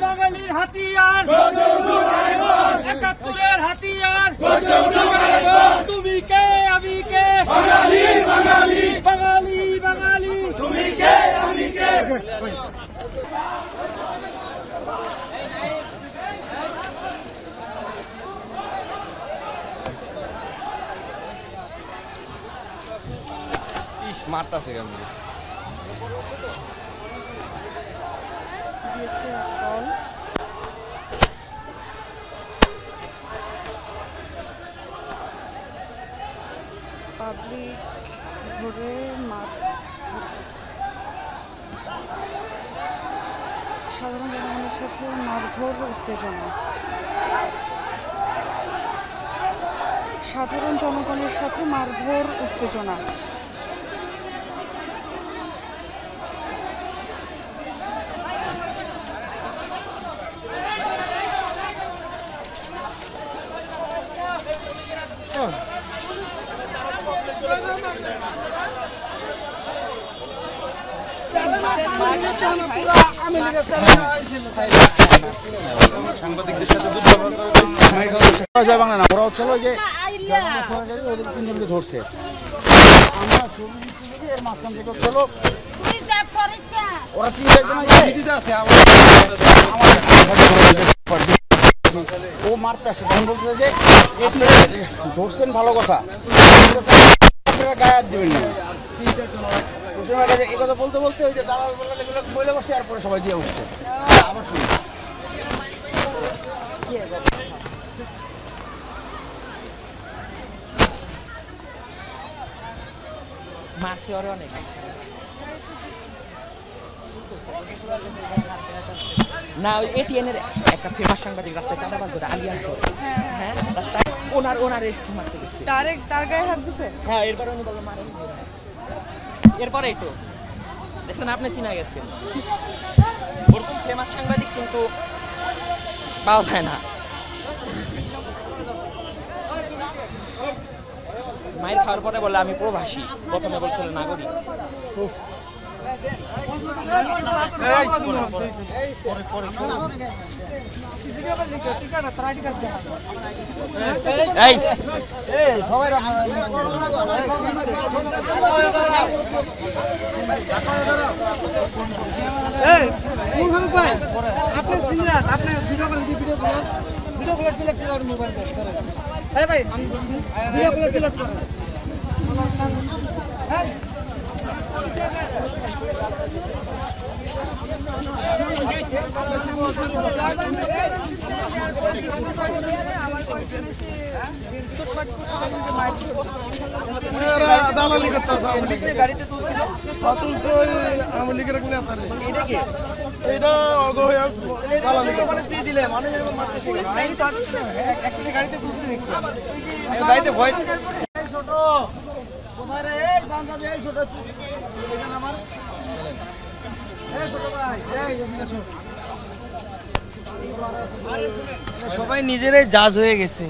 বাঙালির হাতিয়ার, একাত্তরের হাতিয়ার, তুমি কে আমি কে, বাঙালি বাঙালি বাঙালি বাঙালি, তুমি কে আমি কে। মারতাছে কেমন দিয়েছে বল। পাবলিক ঘুরে মাঠ, সাধারণ জনগণের সাথে মারধর উত্তেজনা, সাধারণ জনগণের সাথে মারধর উত্তেজনা। সাংবাদিকদের সাথে জয় বাংলা না, ওরা হচ্ছে যে ওদের তিনজনকে ধরছে। আমরা এর মাঝখান থেকে হচ্ছে ওরা ও মারতে আসছে, তখন বলছে যে আপনারা ধরছেন ভালো কথা, আপনারা গায়ে হাত দেবেন না। এই কথা বলতে বলতে ওই যে দালাল বলে বসছে, আর পরে সবাই দিয়ে উঠছে। আবার শুনি মারছে ওরে অনেক। না ওই এটিএনের একটা ফেমাস সাংবাদিক রাস্তায় চাঁদাবাজ ধরে আলিয়াস ধরে, হ্যাঁ রাস্তায় ওনার একটু মারতে গেছে, তার গায়ে হাত দিছে। হ্যাঁ এরপরে উনি বললো মারেন, এরপরেই তো দেখছেন আপনি চিনা গেছেন। ওরকম ফেমাস সাংবাদিক কিন্তু পাওয়া যায় না। মায়ের খাওয়ার পরে বলে আমি প্রবাসী, প্রথমে বলছিল নাগরিক। দালালি করতেছে, গাড়িতে তুলছে ওই আওয়ামী লীগের নেতারে। এইটা অগ হয়ে দালালি করতেছে দিলে মানুষ গাড়িতে তুলতে দেখছি, গাড়িতে ভয় ছোট তোমার এই বান্ধবী এই ছোট আমার ছোট ভাই সবাই নিজেরাই জাজ হয়ে গেছে।